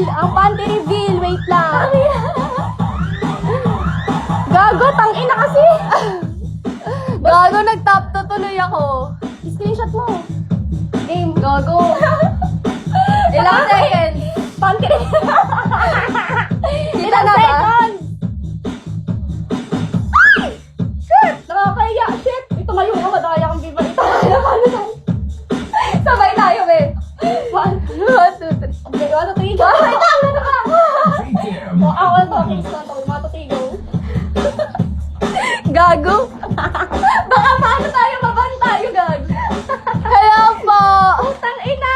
Ang panty reveal, wait lang. Gago, tangina kasi. Gago, nag-top to tuloy ako. Screenshot mo. Game. Gago. Ilang seconds? Panty reveal. Ilang seconds? Ay! Shit! Nakakaya. Shit! Ito ngayon ka, madaya kang giveaway. Ito ngayon. Sabay tayo, be. 1, 2, 3. Okay, 1, 2, 3. Sabay tayo na ka. Ako ang talking sa ito. Matutigo. Gago. Baka paano tayo mabantayo, gago. Hello po. Putang ina.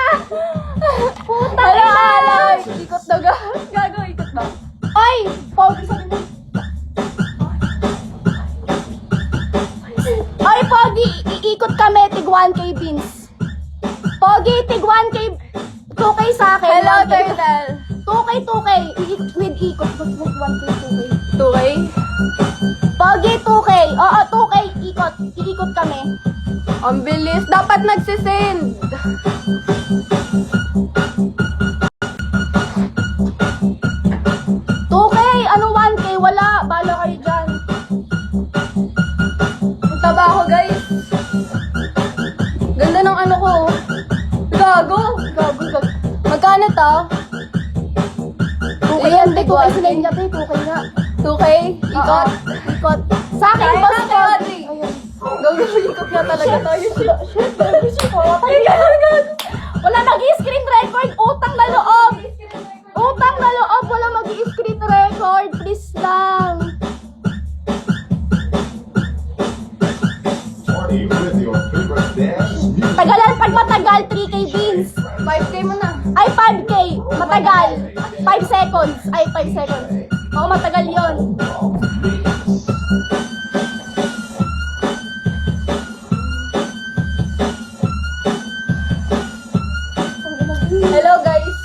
Putang ina. Ikot na gago. Ikot ba? Ay! Pogi sa mo. Ay, Pogi. Iikot kami. Tig 1K beans. Pogi, tig 1K. 2K sa akin. Hello, Turtle. 2K. With ikot. 1K, 2K. 2K? Pogi, 2K. Oo, 2K. Ikot. Iikot kami. Ang bilis. Dapat nagsisend. Ano 1K? Wala. Bala kayo dyan. Magtaba ako, guys. Ganda ng ano ko. Gago. Magkano to? 2K yan. 2K sila niya. 2K nga. 2K? Ikot? Ikot. Sa akin, boss ko. Gago, ikot nga talaga tayo. Shit. Wala mag-i-screen record. Utang na loob. Wala mag-i-screen record. Please lang. Tagalan pag matagal, 3K beans. 5K mo na. Ay, 5K. Matagal. 5 seconds. Ay, 5 seconds. Oo, matagal yon. Hello, guys.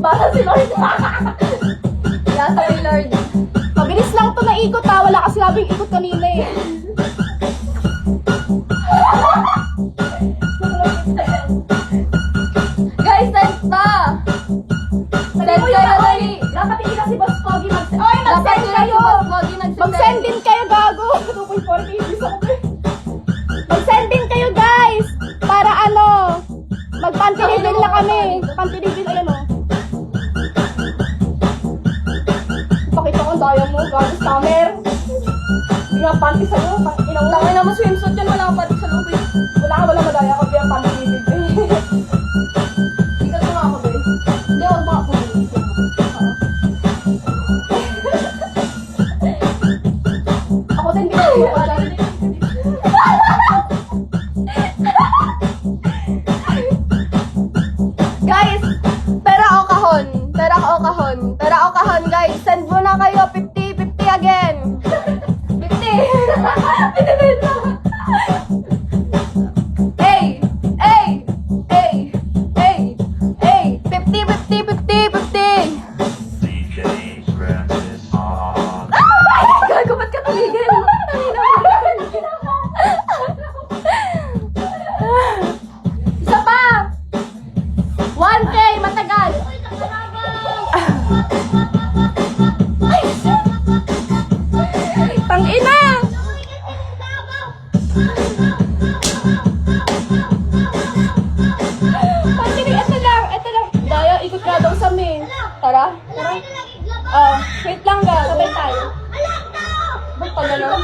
Para si Lord. Yasa ni Lord. Mabilis lang to na ikot ha. Wala kasi labing ikot kanina eh. Guys, send pa. Send kayo dali. Dapat hindi kasi Boss Pogi mag-send. Oy, mag-send kayo. Mag-send din kayo, gago. 2.4 kgs ako. Mag-send din kayo, guys. Para ano, mag-panty reveal na kami. Panty reveal, ayan o. Pakita ko ang daya mo, gago, scammer. Hindi nga panty sa'yo. Tangay naman swimsuit yan, wala kang panty sa loob eh. Wala madaya ko, kaya panty reveal. Ikat mo nga ako, be. Hindi, huwag mo ako. Ako din, hindi ko alam. Guys, pera o kahon, guys. Send mo na kayo, 50 again. 50. Hey. 50. Gago, ba't ka tuligin? Isa pa. 1K, matagal. Tangina! Ito lang. Daya, ikot ka daw sa main. Tara. Oh, wait lang ga. Sabay tayo. Ba't pala lang?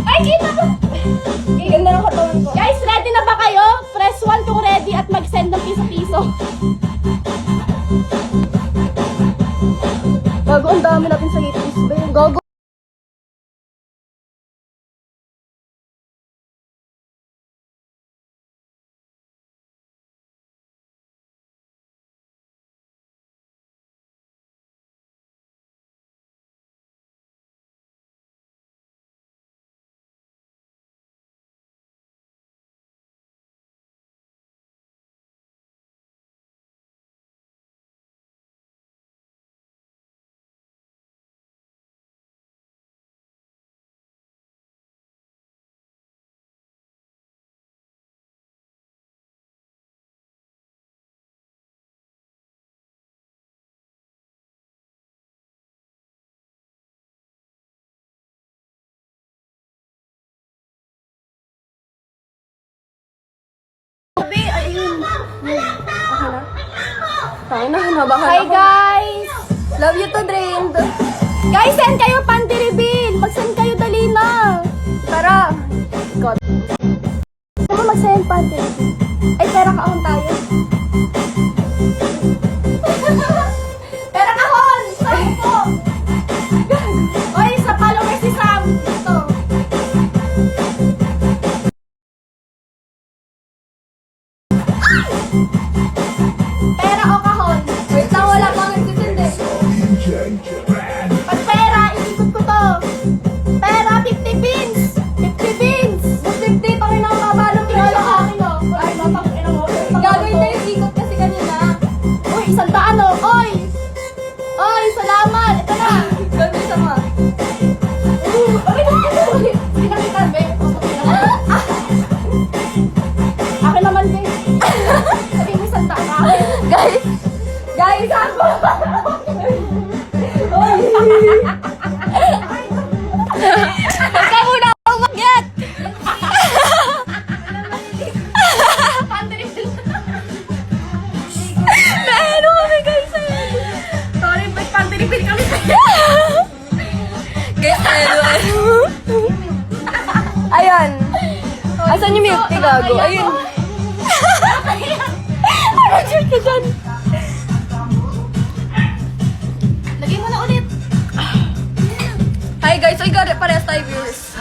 Ay, kita ba? Ganda ng katawan ko. Guys, ready na ba kayo? Press 1 kung ready at mag-send ng piso-piso. Gago, ang dami natin sa hitis, be. Gago. Hi guys! Love you to Dream. Guys, send kayo panty reveal! Mag-send kayo dali na! Tara. God. Ano mag-send panty reveal? Ay, pera kaon tayo. Pera kahon! Saan po? Oy, sa follower si Sam. Ito. Pera o kahon? Wait lang, wala pang nagsisindi. Pag pera, iikot ko to. Pera, 50 pins. 50 pins. 50, pangin ako kabalong Wala ka akin, oh. Ay, mapakina mo. Gagawin na yung ikot kasi kanina. Uy, 100, oh. Oy! Oy, salamat. Ito na. Gagawin sama. Pinakita, be. Akin naman, be. Sabi mo, 100 ka. Guys, ako. Huwag ka muna umakyat. Ano kami guys? Sorry, ba't pantiripin kami Guys, ano? Ayan. Asan yung milk tea, gago? Ayun. Ano yun ka dyan? Lagay mo na ulit. Hi guys, I got it. Parehas tayo viewers.